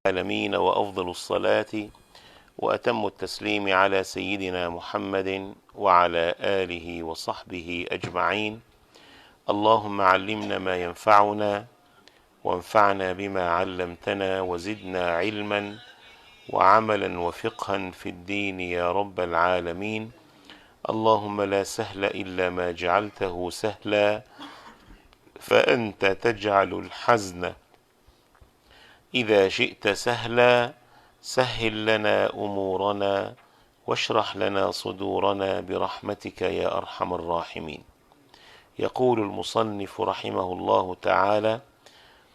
العالمين، وأفضل الصلاة وأتم التسليم على سيدنا محمد وعلى آله وصحبه أجمعين. اللهم علمنا ما ينفعنا وانفعنا بما علمتنا وزدنا علما وعملا وفقها في الدين يا رب العالمين. اللهم لا سهل إلا ما جعلته سهلا، فأنت تجعل الحزن إذا شئت سهلا. سهل لنا أمورنا واشرح لنا صدورنا برحمتك يا أرحم الراحمين. يقول المصنف رحمه الله تعالى: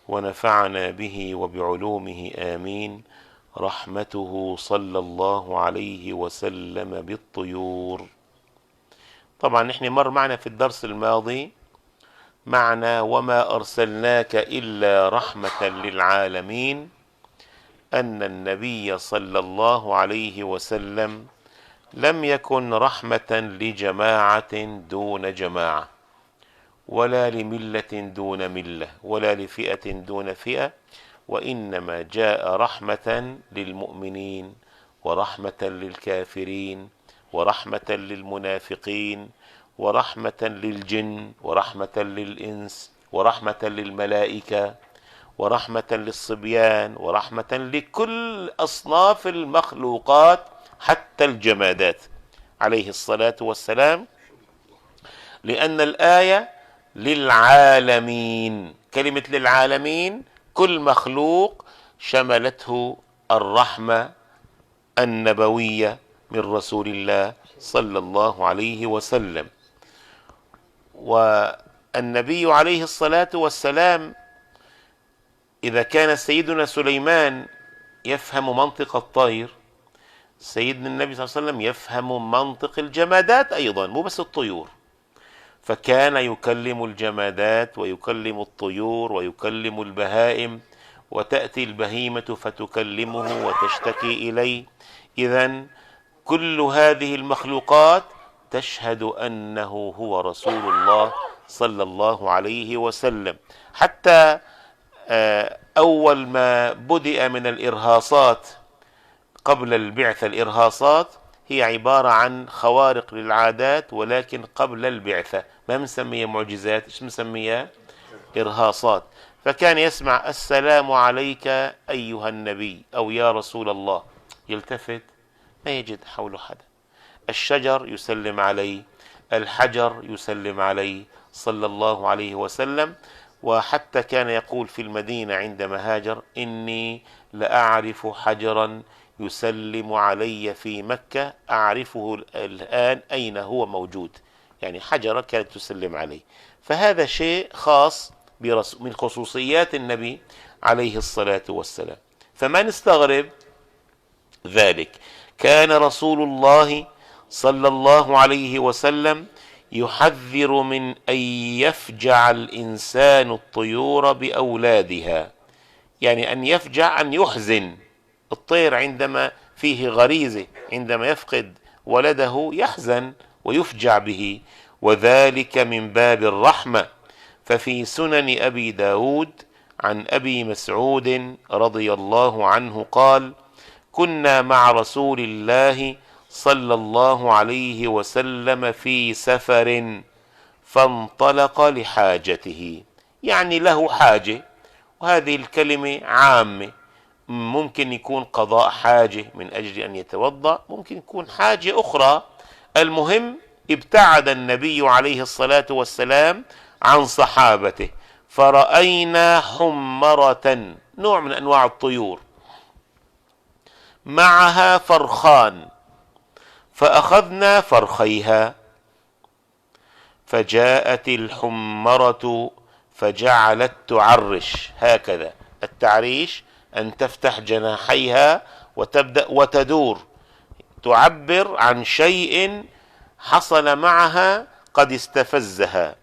ونفعنا به وبعلومه آمين، رحمته صلى الله عليه وسلم بالطيور. طبعا نحن مر معنا في الدرس الماضي معنى وما أرسلناك إلا رحمة للعالمين، أن النبي صلى الله عليه وسلم لم يكن رحمة لجماعة دون جماعة، ولا لملة دون ملة، ولا لفئة دون فئة، وإنما جاء رحمة للمؤمنين ورحمة للكافرين ورحمة للمنافقين ورحمة للجن ورحمة للإنس ورحمة للملائكة ورحمة للصبيان ورحمة لكل أصناف المخلوقات حتى الجمادات عليه الصلاة والسلام، لأن الآية للعالمين، كلمة للعالمين كل مخلوق شملته الرحمة النبوية من رسول الله صلى الله عليه وسلم. والنبي عليه الصلاة والسلام إذا كان سيدنا سليمان يفهم منطق الطير، سيدنا النبي صلى الله عليه وسلم يفهم منطق الجمادات أيضا، مو بس الطيور، فكان يكلم الجمادات ويكلم الطيور ويكلم البهائم، وتأتي البهيمة فتكلمه وتشتكي إليه. إذن كل هذه المخلوقات تشهد أنه هو رسول الله صلى الله عليه وسلم. حتى أول ما بدأ من الإرهاصات قبل البعثة، الإرهاصات هي عبارة عن خوارق للعادات، ولكن قبل البعثة ما مسمية معجزات، إيش مسمية؟ إرهاصات. فكان يسمع السلام عليك أيها النبي أو يا رسول الله، يلتفت ما يجد حوله حدا، الشجر يسلم عليه، الحجر يسلم عليه صلى الله عليه وسلم. وحتى كان يقول في المدينة عندما هاجر: إني لأعرف حجرا يسلم علي في مكة أعرفه الآن أين هو موجود، يعني حجرة كانت تسلم عليه. فهذا شيء خاص من خصوصيات النبي عليه الصلاة والسلام، فما نستغرب ذلك. كان رسول الله صلى الله عليه وسلم يحذر من أن يفجع الإنسان الطيور بأولادها، يعني أن يفجع أن يحزن. الطير عندما فيه غريزة عندما يفقد ولده يحزن ويفجع به، وذلك من باب الرحمة. ففي سنن أبي داود عن أبي مسعود رضي الله عنه قال: كنا مع رسول الله صلى الله عليه وسلم في سفر فانطلق لحاجته، يعني له حاجة، وهذه الكلمة عامة، ممكن يكون قضاء حاجة من أجل أن يتوضأ، ممكن يكون حاجة أخرى. المهم ابتعد النبي عليه الصلاة والسلام عن صحابته، فرأينا حمرة، نوع من أنواع الطيور، معها فرخان، فأخذنا فرخيها، فجاءت الحمرة فجعلت تعرش. هكذا التعريش أن تفتح جناحيها وتبدأ وتدور، تعبر عن شيء حصل معها قد استفزها.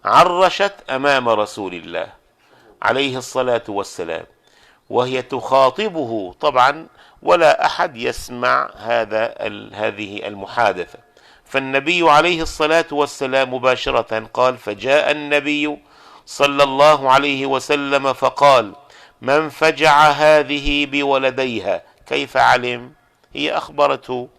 عرشت أمام رسول الله عليه الصلاة والسلام وهي تخاطبه طبعا، ولا أحد يسمع هذه المحادثة. فالنبي عليه الصلاة والسلام مباشرة قال: فجاء النبي صلى الله عليه وسلم فقال: من فجع هذه بولديها. كيف علم؟ هي أخبرته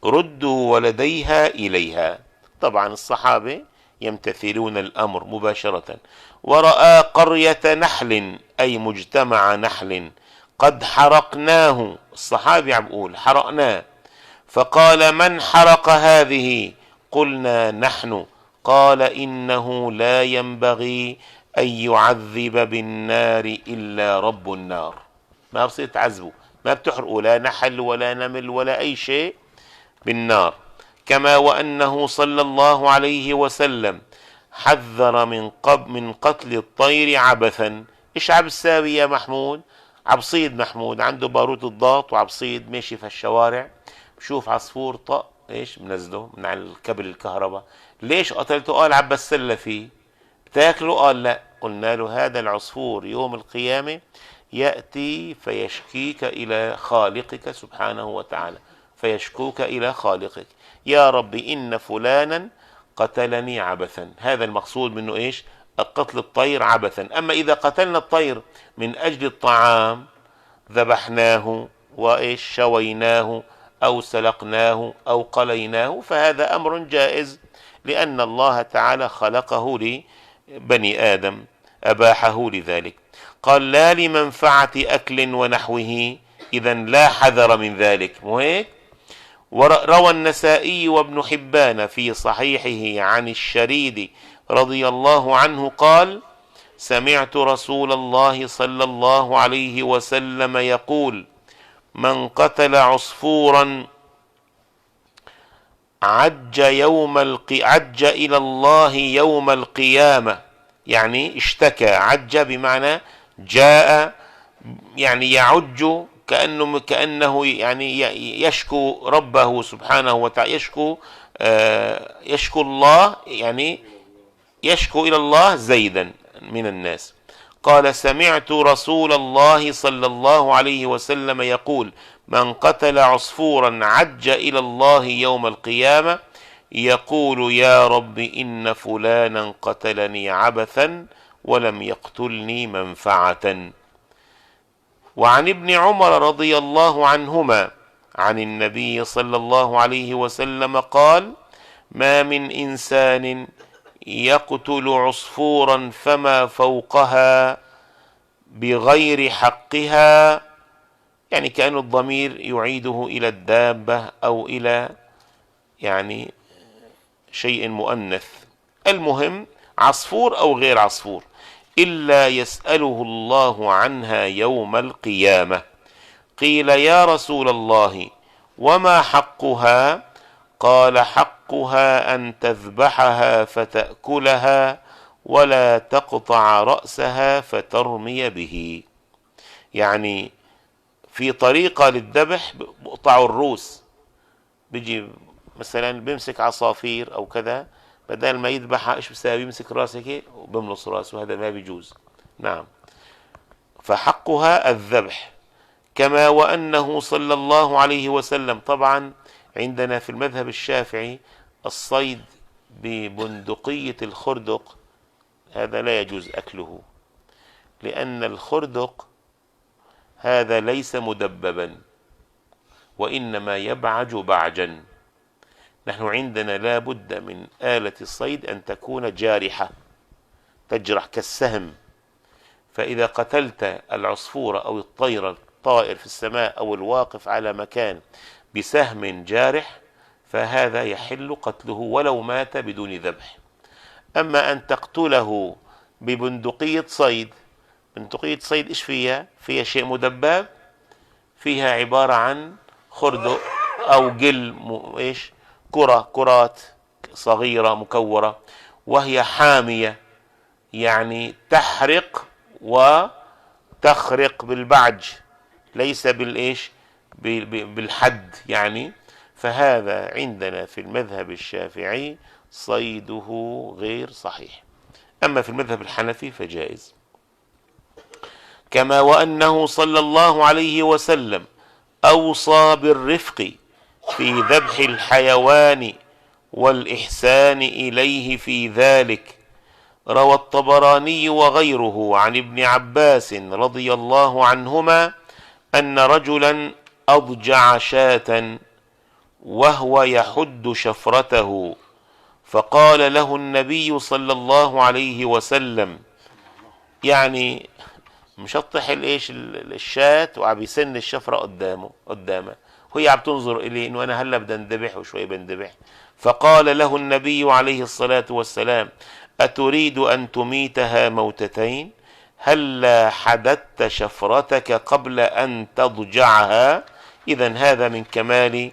ردوا ولديها إليها. طبعا الصحابة يمتثلون الأمر مباشرة. ورأى قرية نحل، أي مجتمع نحل، قد حرقناه. الصحابي عم بقول حرقناه. فقال من حرق هذه؟ قلنا نحن. قال إنه لا ينبغي أن يعذب بالنار إلا رب النار. ما بصير تعذبوا، ما بتحرقوا لا نحل ولا نمل ولا أي شيء بالنار. كما وأنه صلى الله عليه وسلم حذر من قتل الطير عبثا. إيش عم بتساوي يا محمود؟ عبصيد محمود عنده باروت الضغط وعبصيد ماشي في الشوارع، بشوف عصفور طق ايش منزله من على الكابل الكهرباء. ليش قتلته؟ قال عم بتسلى فيه. بتاكله؟ قال لا. قلنا له هذا العصفور يوم القيامة يأتي فيشكيك إلى خالقك سبحانه وتعالى، فيشكوك إلى خالقك، يا رب إن فلانا قتلني عبثا. هذا المقصود منه إيش؟ قتل الطير عبثا. أما إذا قتلنا الطير من أجل الطعام، ذبحناه وإيش شويناه أو سلقناه أو قليناه، فهذا أمر جائز، لأن الله تعالى خلقه لبني آدم، أباحه لذلك. قال لا لمنفعة أكل ونحوه، إذا لا حذر من ذلك. مو هيك؟ وروى النسائي وابن حبان في صحيحه عن الشريد رضي الله عنه قال سمعت رسول الله صلى الله عليه وسلم يقول من قتل عصفورا عج إلى الله يوم القيامة. يعني اشتكى، عج بمعنى جاء، يعني يعج، كأنه يعني يشكو ربه سبحانه وتعالى، يشكو الله، يعني يشكو إلى الله زيدا من الناس. قال سمعت رسول الله صلى الله عليه وسلم يقول من قتل عصفورا عج إلى الله يوم القيامة يقول يا رب إن فلانا قتلني عبثا ولم يقتلني منفعة. وعن ابن عمر رضي الله عنهما عن النبي صلى الله عليه وسلم قال ما من إنسان يقتل عصفورا فما فوقها بغير حقها، يعني كأن الضمير يعيده إلى الدابة أو إلى يعني شيء مؤنث، المهم عصفور أو غير عصفور، إلا يسأله الله عنها يوم القيامة. قيل يا رسول الله وما حقها؟ قال حقها أن تذبحها فتأكلها ولا تقطع رأسها فترمي به. يعني في طريقة للذبح بقطعوا الروس، بيجي مثلا بيمسك عصافير أو كذا، بدل ما يذبحها ايش بيساوي؟ يمسك راسه هيك وبملص راسه، وهذا ما بيجوز. نعم، فحقها الذبح. كما وأنه صلى الله عليه وسلم، طبعا عندنا في المذهب الشافعي الصيد ببندقية الخردق هذا لا يجوز أكله، لأن الخردق هذا ليس مدببا وإنما يبعج بعجا. نحن عندنا لا بد من آلة الصيد أن تكون جارحة، تجرح كالسهم. فإذا قتلت العصفورة أو الطائر في السماء أو الواقف على مكان بسهم جارح فهذا يحل قتله ولو مات بدون ذبح. أما أن تقتله ببندقية صيد، بندقية صيد إيش فيها؟ فيها شيء مدبب، فيها عبارة عن خردق أو جل إيش كرات صغيرة مكورة، وهي حامية، يعني تحرق وتخرق بالبعج، ليس بالإيش بالحد يعني. فهذا عندنا في المذهب الشافعي صيده غير صحيح، أما في المذهب الحنفي فجائز. كما وأنه صلى الله عليه وسلم أوصى بالرفق في ذبح الحيوان والإحسان إليه في ذلك، روى الطبراني وغيره عن ابن عباس رضي الله عنهما أن رجلا أضجع شاة وهو يحد شفرته، فقال له النبي صلى الله عليه وسلم، يعني مشطح الشاة وعم يسن الشفرة قدامه وهي عم تنظر إليه إنه أنا هلا بدي انذبح وشوي بندبح. فقال له النبي عليه الصلاة والسلام: أتريد أن تميتها موتتين؟ هلا حددت شفرتك قبل أن تضجعها؟ إذن هذا من كمال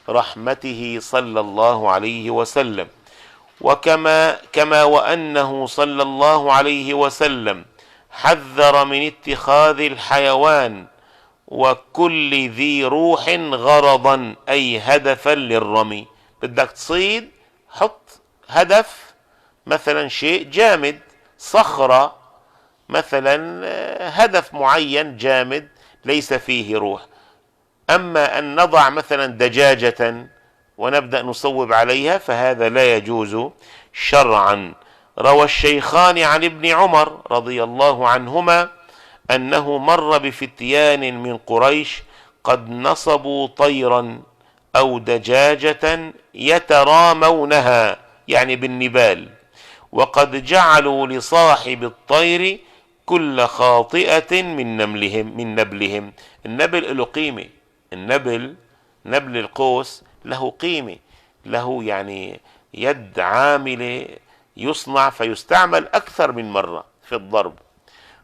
رحمته صلى الله عليه وسلم. كما وأنه صلى الله عليه وسلم حذر من اتخاذ الحيوان وكل ذي روح غرضا، أي هدفا للرمي. بدك تصيد، حط هدف، مثلا شيء جامد، صخرة مثلا، هدف معين جامد ليس فيه روح. أما أن نضع مثلا دجاجة ونبدأ نصوب عليها فهذا لا يجوز شرعا. روى الشيخان عن ابن عمر رضي الله عنهما أنه مر بفتيان من قريش قد نصبوا طيرا أو دجاجة يترامونها، يعني بالنبال، وقد جعلوا لصاحب الطير كل خاطئة من نبلهم. النبل له قيمة، نبل القوس له قيمة، له يعني يد عاملة، يصنع فيستعمل أكثر من مرة في الضرب.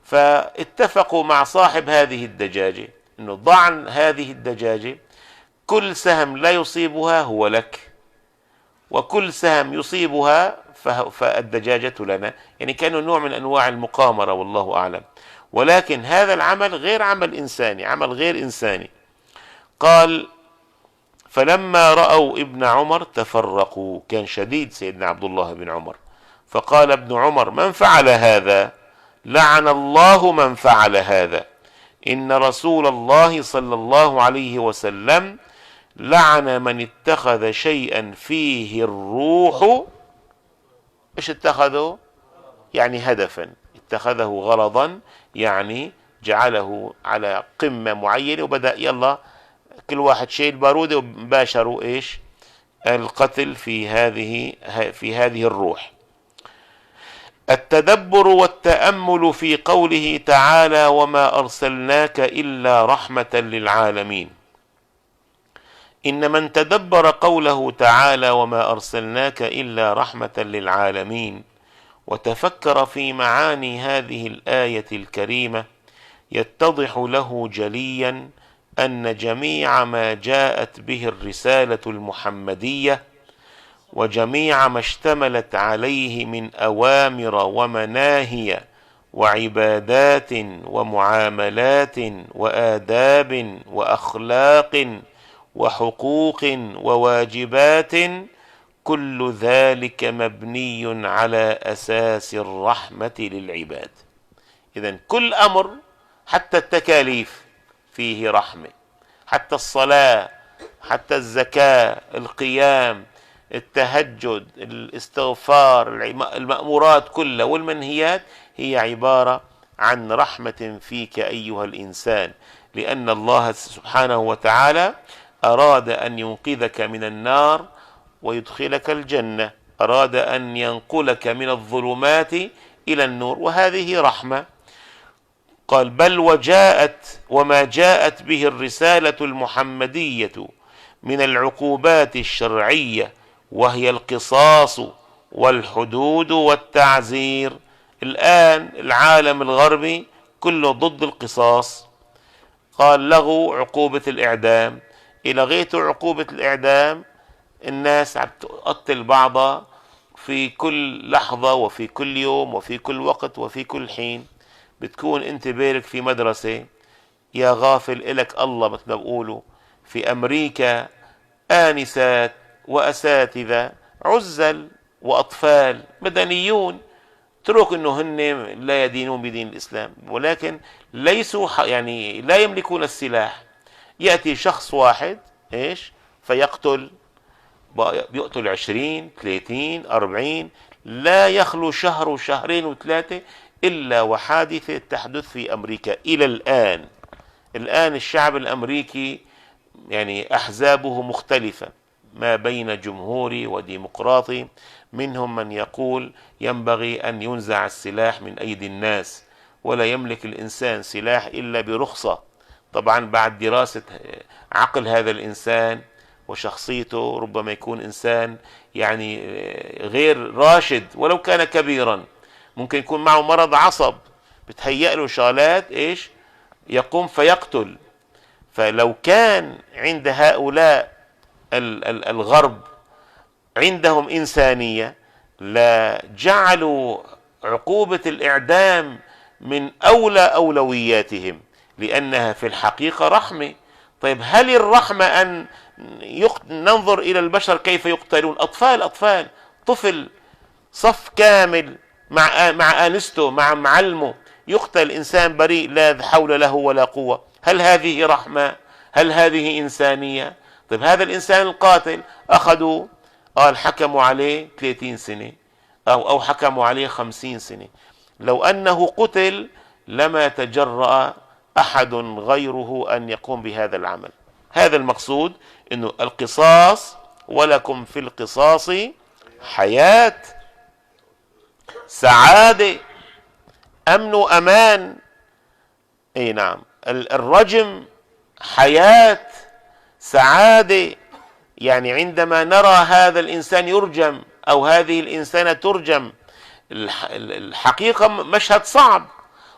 فاتفقوا مع صاحب هذه الدجاجة أنه ضع هذه الدجاجة، كل سهم لا يصيبها هو لك، وكل سهم يصيبها فالدجاجة لنا. يعني كانوا نوع من أنواع المقامرة والله أعلم. ولكن هذا العمل غير عمل إنساني، عمل غير إنساني. قال: فلما رأوا ابن عمر تفرقوا. كان شديد سيدنا عبد الله بن عمر، فقال ابن عمر: من فعل هذا؟ لعن الله من فعل هذا. إن رسول الله صلى الله عليه وسلم لعن من اتخذ شيئا فيه الروح. ايش اتخذه؟ يعني هدفا، اتخذه غرضا، يعني جعله على قمة معينة وبدأ يلا كل واحد شيل بارودة وباشروا ايش؟ القتل في هذه الروح. التدبر والتأمل في قوله تعالى: وما أرسلناك إلا رحمة للعالمين. إن من تدبر قوله تعالى: وما أرسلناك إلا رحمة للعالمين، وتفكر في معاني هذه الآية الكريمة، يتضح له جليا أن جميع ما جاءت به الرسالة المحمدية وجميع ما اشتملت عليه من أوامر ومناهي وعبادات ومعاملات وآداب وأخلاق وحقوق وواجبات، كل ذلك مبني على أساس الرحمة للعباد. إذن كل أمر، حتى التكاليف فيه رحمة، حتى الصلاة، حتى الزكاة، القيام، التهجد، الاستغفار، المأمورات كلها والمنهيات هي عبارة عن رحمة فيك أيها الإنسان، لأن الله سبحانه وتعالى أراد أن ينقذك من النار ويدخلك الجنة، أراد أن ينقلك من الظلمات إلى النور، وهذه رحمة. قال: بل وما جاءت به الرسالة المحمدية من العقوبات الشرعية، وهي القصاص والحدود والتعزير. الآن العالم الغربي كله ضد القصاص، قال لغوا عقوبة الإعدام. لغيتوا عقوبة الإعدام، الناس عم تقتل بعضها في كل لحظة وفي كل يوم وفي كل وقت وفي كل حين. بتكون انت بارك في مدرسة، يا غافل إلك الله مثل ما بقولوا، في أمريكا آنسات وأساتذة عزل وأطفال مدنيون، ترك انه هن لا يدينون بدين الإسلام، ولكن ليسوا يعني لا يملكون السلاح. يأتي شخص واحد ايش فيقتل، بيقتل 20 30 40، لا يخلو شهر وشهرين وثلاثة إلا وحادثة تحدث في أمريكا إلى الآن. الآن الشعب الأمريكي يعني أحزابه مختلفة ما بين جمهوري وديمقراطي، منهم من يقول ينبغي أن ينزع السلاح من أيدي الناس، ولا يملك الإنسان سلاح إلا برخصة، طبعا بعد دراسة عقل هذا الإنسان وشخصيته. ربما يكون إنسان يعني غير راشد ولو كان كبيرا، ممكن يكون معه مرض عصب بتهيأ له شغلات إيش يقوم فيقتل. فلو كان عند هؤلاء الغرب عندهم إنسانية لجعلوا عقوبة الإعدام من أولى أولوياتهم، لأنها في الحقيقة رحمة. طيب هل الرحمة أن ننظر إلى البشر كيف يقتلون؟ أطفال طفل صف كامل مع آنسته مع معلمه يقتل إنسان بريء لا حول له ولا قوة. هل هذه رحمة؟ هل هذه إنسانية؟ طيب هذا الإنسان القاتل أخذوا حكموا عليه 30 سنة أو حكموا عليه 50 سنة. لو أنه قتل لما تجرأ أحد غيره أن يقوم بهذا العمل. هذا المقصود، إنه القصاص ولكم في القصاص حياة، سعادة، أمن وأمان. أي نعم، الرجم حياة، سعادة. يعني عندما نرى هذا الإنسان يرجم أو هذه الإنسانة ترجم، الحقيقة مشهد صعب،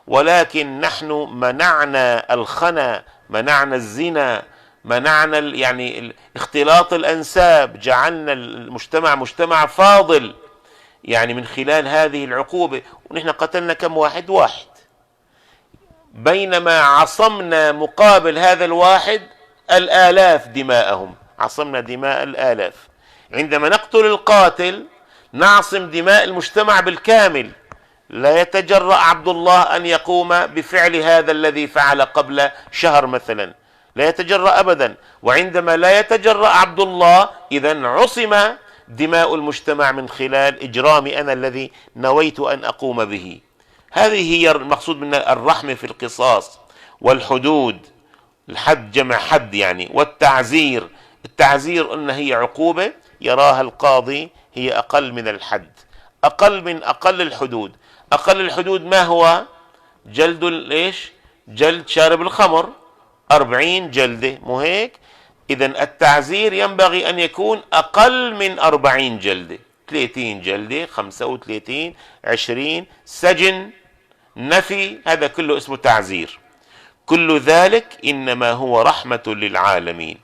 ولكن نحن منعنا الخنا، منعنا الزنا، منعنا يعني اختلاط الأنساب، جعلنا المجتمع مجتمع فاضل يعني من خلال هذه العقوبة. ونحن قتلنا كم واحد؟ بينما عصمنا مقابل هذا الواحد الآلاف دماءهم، عصمنا دماء الآلاف. عندما نقتل القاتل نعصم دماء المجتمع بالكامل. لا يتجرأ عبد الله أن يقوم بفعل هذا الذي فعل قبل شهر مثلا، لا يتجرأ أبدا. وعندما لا يتجرأ عبد الله إذن عصم دماء المجتمع من خلال إجرامي أنا الذي نويت أن أقوم به. هذه هي المقصود من الرحمة في القصاص. والحدود، الحد جمع حد يعني، والتعزير، التعزير أن هي عقوبة يراها القاضي هي أقل من الحد، أقل من أقل الحدود. أقل الحدود ما هو؟ جلد ليش؟ جلد شارب الخمر 40 جلدة، مو هيك؟ إذن التعزير ينبغي أن يكون أقل من 40 جلدة، 30 جلدة، 35، 20، سجن، نفي، هذا كله اسمه تعزير. كل ذلك إنما هو رحمة للعالمين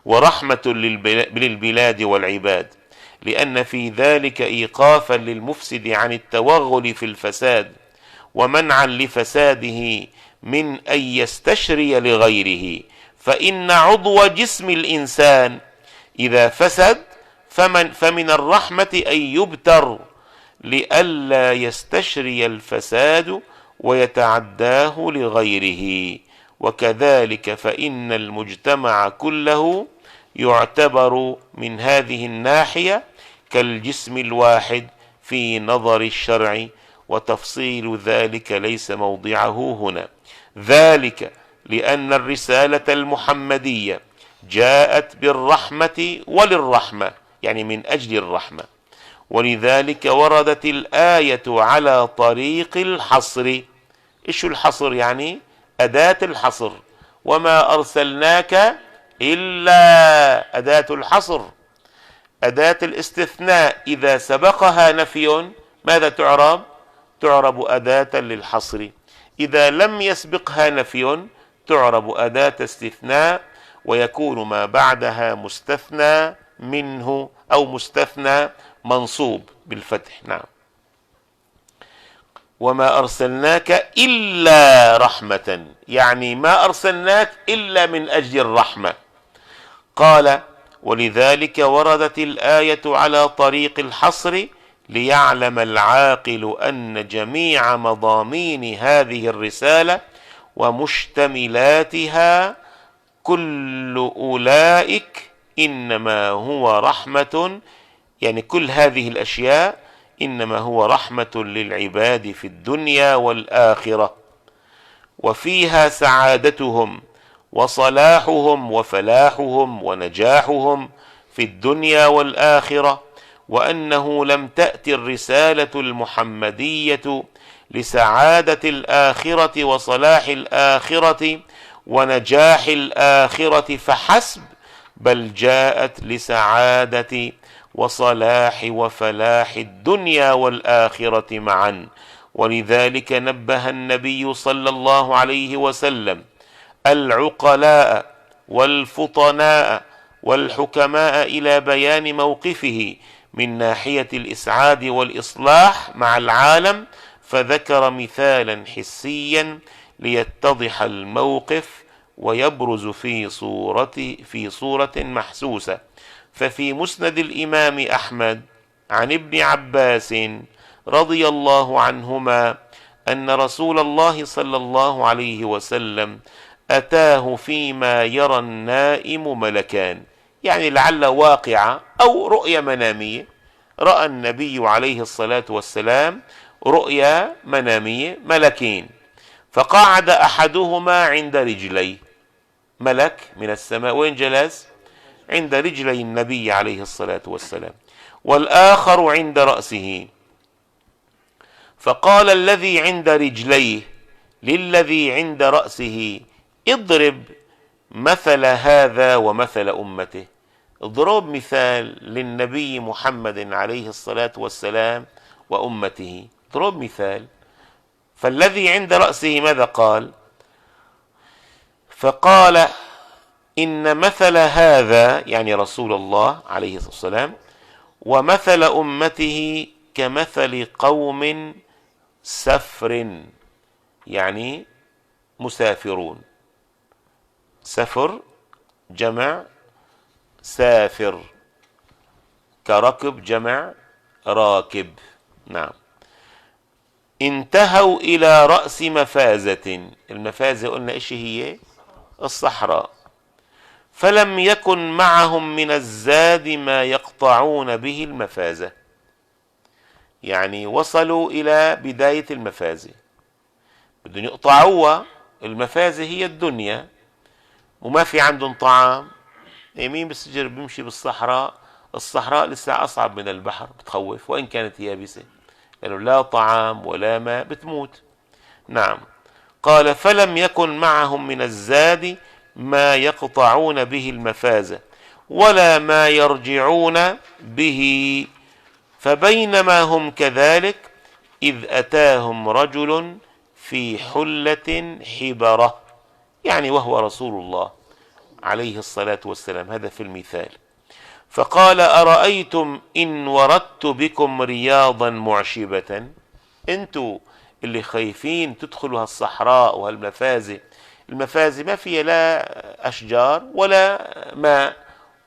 ورحمة للبلاد والعباد، لأن في ذلك إيقافا للمفسد عن التوغل في الفساد، ومنعا لفساده من أن يستشري لغيره. فإن عضو جسم الإنسان إذا فسد فمن الرحمة أن يبتر لئلا يستشري الفساد ويتعداه لغيره. وكذلك فإن المجتمع كله يعتبر من هذه الناحية كالجسم الواحد في نظر الشرع، وتفصيل ذلك ليس موضعه هنا. ذلك لأن الرسالة المحمدية جاءت بالرحمة وللرحمة، يعني من أجل الرحمة، ولذلك وردت الآية على طريق الحصر. إيش الحصر؟ يعني أداة الحصر. وما أرسلناك إلا أداة الحصر، أداة الاستثناء إذا سبقها نفي ماذا تعرب؟ تعرب أداة للحصر. إذا لم يسبقها نفي تعرب أداة استثناء، ويكون ما بعدها مستثنى منه أو مستثنى منصوب بالفتح. نعم. وما أرسلناك إلا رحمة، يعني ما أرسلناك إلا من أجل الرحمة. قال ولذلك وردت الآية على طريق الحصر ليعلم العاقل أن جميع مضامين هذه الرسالة ومشتملاتها كل أولئك إنما هو رحمة، يعني كل هذه الأشياء إنما هو رحمة للعباد في الدنيا والآخرة، وفيها سعادتهم وصلاحهم وفلاحهم ونجاحهم في الدنيا والآخرة، وأنه لم تأتي الرسالة المحمدية لسعادة الآخرة وصلاح الآخرة ونجاح الآخرة فحسب، بل جاءت لسعادة وصلاح وفلاح الدنيا والآخرة معا. ولذلك نبه النبي صلى الله عليه وسلم العقلاء والفطناء والحكماء إلى بيان موقفه من ناحية الإسعاد والإصلاح مع العالم، فذكر مثالا حسيا ليتضح الموقف ويبرز في صورة محسوسة. ففي مسند الإمام أحمد عن ابن عباس رضي الله عنهما أن رسول الله صلى الله عليه وسلم أتاه فيما يرى النائم ملكان، يعني لعل واقعة أو رؤية منامية. رأى النبي عليه الصلاة والسلام رؤيا منامية، ملكين، فقعد أحدهما عند رجليه، ملك من السماء وين جلس؟ عند رجلي النبي عليه الصلاة والسلام، والآخر عند رأسه. فقال الذي عند رجليه للذي عند رأسه اضرب مثل هذا ومثل أمته، اضرب مثال للنبي محمد عليه الصلاة والسلام وأمته، اضرب مثال. فالذي عند رأسه ماذا قال؟ فقال إن مثل هذا يعني رسول الله عليه الصلاة والسلام ومثل أمته كمثل قوم سفر، يعني مسافرون، سفر جمع سافر، كركب جمع راكب. نعم. انتهوا إلى رأس مفازة، المفازة قلنا إيش هي؟ الصحراء. فلم يكن معهم من الزاد ما يقطعون به المفازة، يعني وصلوا إلى بداية المفازة بدهم يقطعوها، المفازة هي الدنيا وما في عندهم طعام. مين بيسجر بيمشي بالصحراء؟ الصحراء لسه أصعب من البحر، بتخوف وإن كانت يابسة، لأنه لا طعام ولا ماء، بتموت. نعم. قال فلم يكن معهم من الزاد ما يقطعون به المفازة ولا ما يرجعون به، فبينما هم كذلك إذ أتاهم رجل في حلة حبرة، يعني وهو رسول الله عليه الصلاة والسلام، هذا في المثال. فقال أرأيتم إن وردت بكم رياضا معشبة، انتوا اللي خايفين تدخلوا هالصحراء وهالمفازة، المفازة ما فيها لا أشجار ولا ماء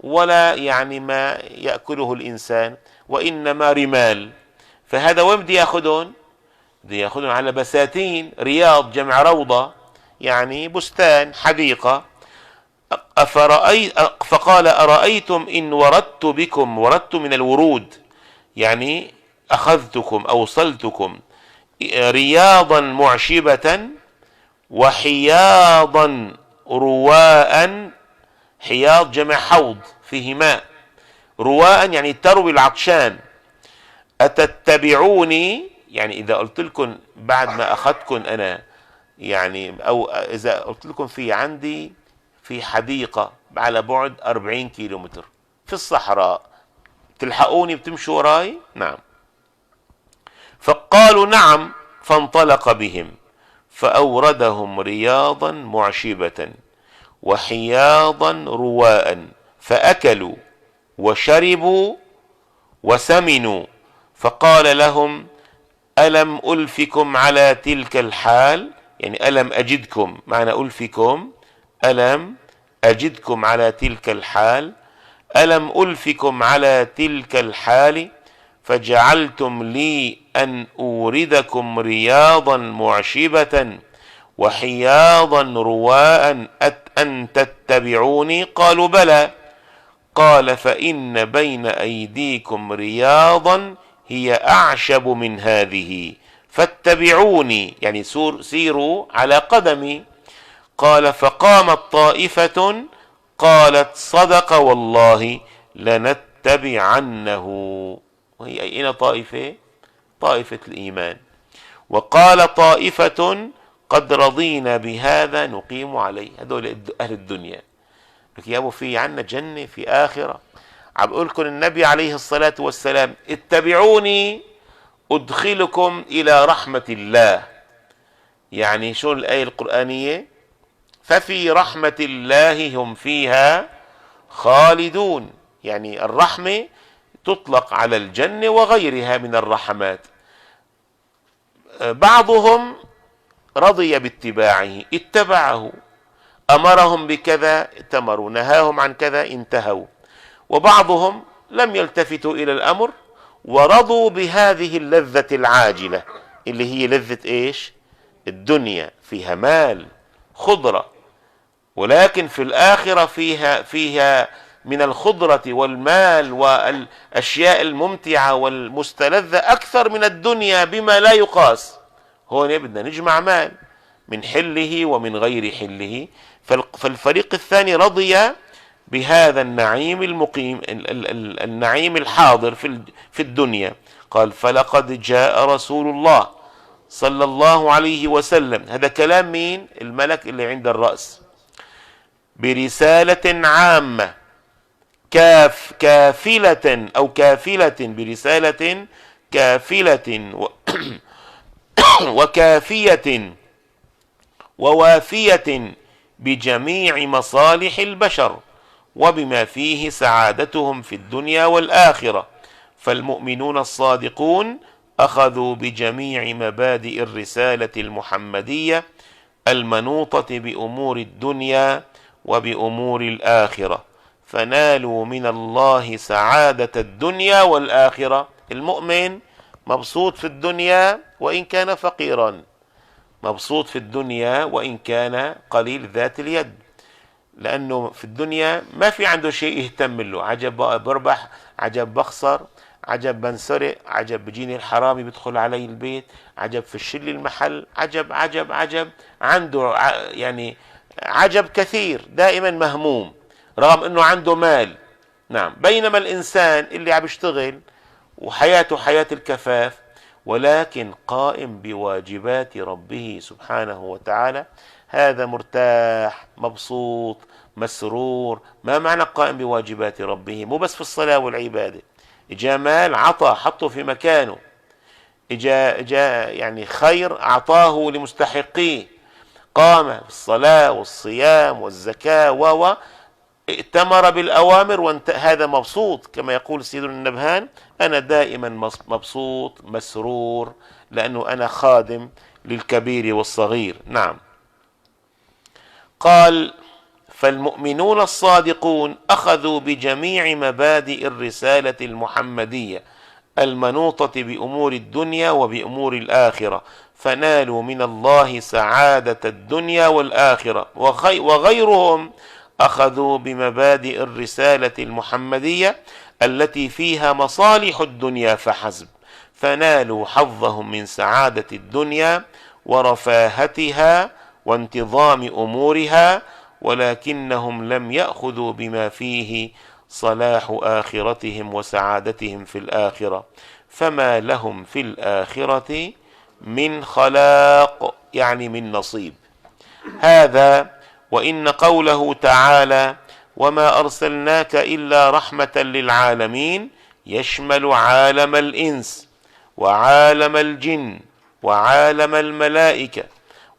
ولا يعني ما يأكله الإنسان، وإنما رمال. فهذا وين بدي ياخذون؟ بدي ياخذون على بساتين، رياض جمع روضة، يعني بستان حديقة. فقال أرأيتم إن وردت بكم، وردت من الورود يعني أخذتكم أوصلتكم، رياضا معشبة وحياضا رواء، حياض جمع حوض فيه ماء، رواء يعني تروي العطشان. أتتبعوني، يعني إذا قلت لكم بعد ما أخذتكم أنا، يعني أو إذا قلت لكم في عندي في حديقة على بعد 40 كيلومتر في الصحراء، تلحقوني بتمشوا وراي؟ نعم. فقالوا نعم، فانطلق بهم فأوردهم رياضا معشبة وحياضا رواء، فأكلوا وشربوا وسمنوا. فقال لهم ألم ألفكم على تلك الحال، يعني ألم أجدكم، معنى ألفكم ألم أجدكم على تلك الحال، ألم ألفكم على تلك الحال فجعلتم لي أن أوردكم رياضا معشبة وحياضا رواء أن تتبعوني؟ قالوا بلى. قال فإن بين أيديكم رياضا هي أعشب من هذه فاتبعوني، يعني سيروا على قدمي. قال فقامت طائفة قالت صدق والله لنتبعنه. وهي أين طائفة؟ طائفة الإيمان. وقال طائفة قد رضينا بهذا نقيم عليه. هذول أهل الدنيا. لك يا أبو في عنا جنة في آخرة. عم بقول لكم النبي عليه الصلاة والسلام اتبعوني أدخلكم إلى رحمة الله. يعني شو الآية القرآنية؟ ففي رحمة الله هم فيها خالدون. يعني الرحمة تطلق على الجنة وغيرها من الرحمات. بعضهم رضي باتباعه اتبعه، أمرهم بكذا ائتمروا، نهاهم عن كذا انتهوا. وبعضهم لم يلتفتوا إلى الأمر ورضوا بهذه اللذة العاجلة اللي هي لذة إيش؟ الدنيا، فيها مال خضرة، ولكن في الآخرة فيها من الخضرة والمال والأشياء الممتعة والمستلذة أكثر من الدنيا بما لا يقاس. هون بدنا نجمع مال من حله ومن غير حله. فالفريق الثاني رضي بهذا النعيم المقيم، النعيم الحاضر في الدنيا. قال فلقد جاء رسول الله صلى الله عليه وسلم، هذا كلام مين؟ الملك اللي عند الرأس، برسالة عامة كافلة أو كافلة، برسالة كافلة وكافية ووافية بجميع مصالح البشر وبما فيه سعادتهم في الدنيا والآخرة. فالمؤمنون الصادقون أخذوا بجميع مبادئ الرسالة المحمدية المنوطة بأمور الدنيا وبأمور الآخرة، فنالوا من الله سعادة الدنيا والآخرة. المؤمن مبسوط في الدنيا وإن كان فقيرا، مبسوط في الدنيا وإن كان قليل ذات اليد، لأنه في الدنيا ما في عنده شيء يهتم له. عجب بربح، عجب بخسر، عجب بنسرق، عجب بجيني الحرامي بيدخل علي البيت، عجب في الشل المحل، عجب عجب عجب، عنده يعني عجب كثير، دائما مهموم رغم انه عنده مال. نعم. بينما الانسان اللي عم يشتغل وحياته حياة الكفاف ولكن قائم بواجبات ربه سبحانه وتعالى، هذا مرتاح مبسوط مسرور. ما معنى قائم بواجبات ربه؟ مو بس في الصلاة والعبادة. اجا مال عطى، حطه في مكانه، اجا يعني خير اعطاه لمستحقيه، قام بالصلاة والصيام والزكاة ائتمر بالأوامر هذا مبسوط. كما يقول سيدنا النبهان أنا دائما مبسوط مسرور لأنه أنا خادم للكبير والصغير. نعم. قال فالمؤمنون الصادقون أخذوا بجميع مبادئ الرسالة المحمدية المنوطة بأمور الدنيا وبأمور الآخرة، فنالوا من الله سعادة الدنيا والآخرة. وغيرهم أخذوا بمبادئ الرسالة المحمدية التي فيها مصالح الدنيا فحسب، فنالوا حظهم من سعادة الدنيا ورفاهتها وانتظام أمورها، ولكنهم لم يأخذوا بما فيه صلاح آخرتهم وسعادتهم في الآخرة، فما لهم في الآخرة من خلاق، يعني من نصيب. هذا وإن قوله تعالى وما أرسلناك إلا رحمة للعالمين يشمل عالم الإنس وعالم الجن وعالم الملائكة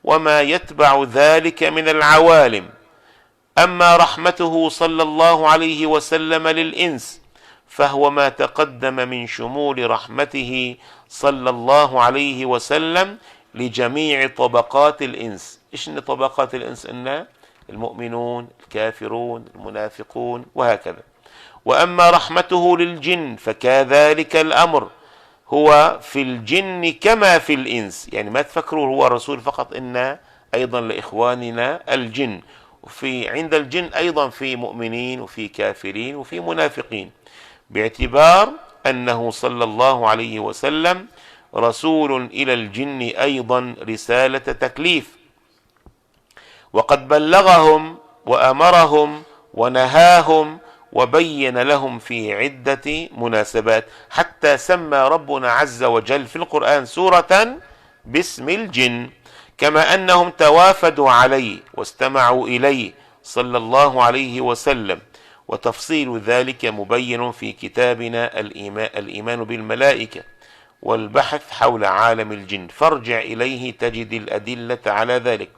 وما يتبع ذلك من العوالم. أما رحمته صلى الله عليه وسلم للإنس فهو ما تقدم من شمول رحمته صلى الله عليه وسلم لجميع طبقات الإنس. إيش طبقات الإنس؟ إن المؤمنون، الكافرون، المنافقون، وهكذا. وأما رحمته للجن فكذلك الأمر، هو في الجن كما في الإنس. يعني ما تفكروا هو رسول فقط، إن أيضا لإخواننا الجن، وفي عند الجن أيضا في مؤمنين وفي كافرين وفي منافقين، باعتبار أنه صلى الله عليه وسلم رسول إلى الجن أيضا رسالة تكليف، وقد بلغهم وأمرهم ونهاهم وبين لهم في عدة مناسبات، حتى سمى ربنا عز وجل في القرآن سورة باسم الجن، كما أنهم توافدوا عليه واستمعوا إليه صلى الله عليه وسلم. وتفصيل ذلك مبين في كتابنا الإيمان بالملائكة والبحث حول عالم الجن، فارجع إليه تجد الأدلة على ذلك.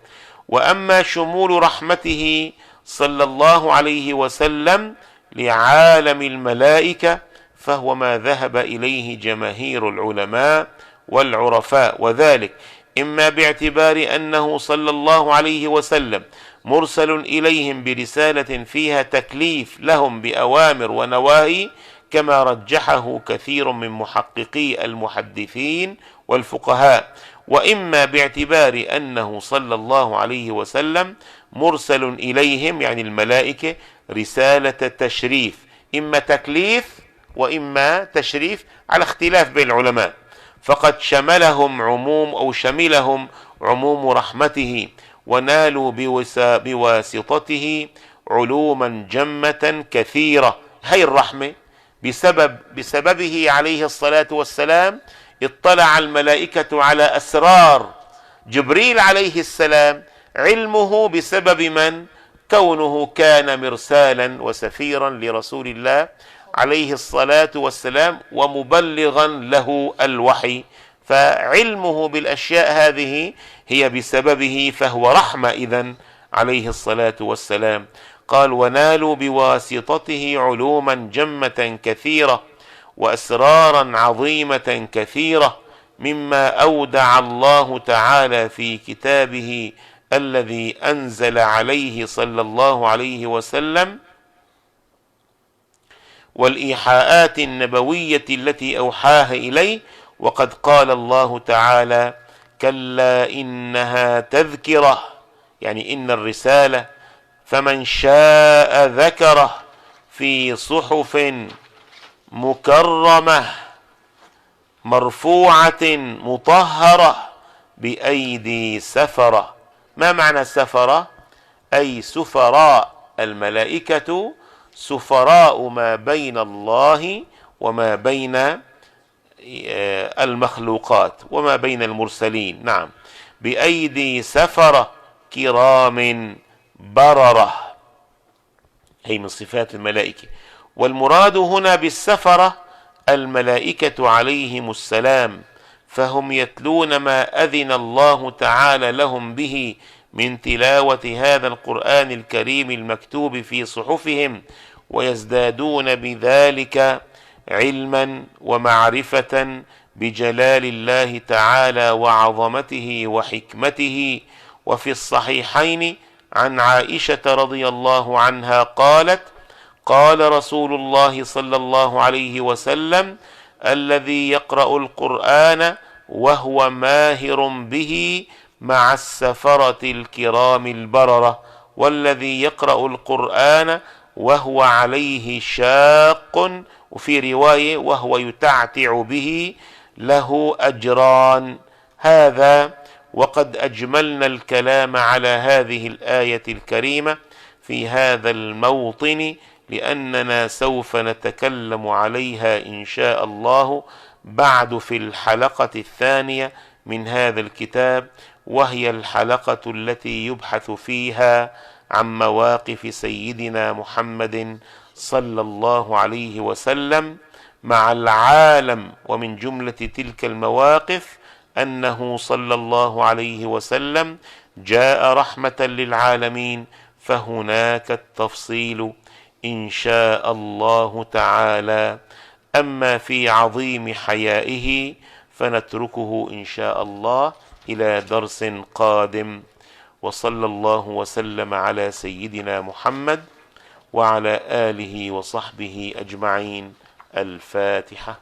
وأما شمول رحمته صلى الله عليه وسلم لعالم الملائكة فهو ما ذهب إليه جماهير العلماء والعرفاء، وذلك إما باعتبار أنه صلى الله عليه وسلم مرسل إليهم برسالة فيها تكليف لهم بأوامر ونواهي، كما رجحه كثير من محققي المحدثين والفقهاء، وإما باعتبار أنه صلى الله عليه وسلم مرسل إليهم يعني الملائكة رسالة تشريف، إما تكليف وإما تشريف على اختلاف بين العلماء، فقد شملهم عموم رحمته، ونالوا بواسطته علوما جمة كثيرة. هي الرحمة بسببه عليه الصلاة والسلام اطلع الملائكة على أسرار جبريل عليه السلام، علمه بسبب من؟ كونه كان مرسالا وسفيرا لرسول الله عليه الصلاة والسلام ومبلغا له الوحي، فعلمه بالأشياء هذه هي بسببه، فهو رحمة إذن عليه الصلاة والسلام. قال ونالوا بواسطته علوما جمة كثيرة وأسرارا عظيمة كثيرة، مما أودع الله تعالى في كتابه الذي أنزل عليه صلى الله عليه وسلم، والإيحاءات النبوية التي أوحاها إليه. وقد قال الله تعالى كلا إنها تذكرة، يعني إن الرسالة، فمن شاء ذكره في صحف مكرمة مرفوعة مطهرة بأيدي سفرة. ما معنى سفرة؟ أي سفراء، الملائكة سفراء ما بين الله وما بين المخلوقات وما بين المرسلين. نعم، بأيدي سفرة كرام بررة، هي من صفات الملائكة. والمراد هنا بالسفرة الملائكة عليهم السلام، فهم يتلون ما أذن الله تعالى لهم به من تلاوة هذا القرآن الكريم المكتوب في صحفهم، ويزدادون بذلك علما ومعرفة بجلال الله تعالى وعظمته وحكمته. وفي الصحيحين عن عائشة رضي الله عنها قالت قال رسول الله صلى الله عليه وسلم الذي يقرأ القرآن وهو ماهر به مع السفرة الكرام البررة، والذي يقرأ القرآن وهو عليه شاق، وفي رواية وهو يتعتع به، له أجران. هذا وقد أجملنا الكلام على هذه الآية الكريمة في هذا الموطن، لأننا سوف نتكلم عليها إن شاء الله بعد في الحلقة الثانية من هذا الكتاب، وهي الحلقة التي يبحث فيها عن مواقف سيدنا محمد صلى الله عليه وسلم مع العالم. ومن جملة تلك المواقف أنه صلى الله عليه وسلم جاء رحمة للعالمين، فهناك التفصيل إن شاء الله تعالى. أما في عظيم حيائه فنتركه إن شاء الله إلى درس قادم. وصلى الله وسلم على سيدنا محمد وعلى آله وصحبه أجمعين. الفاتحة.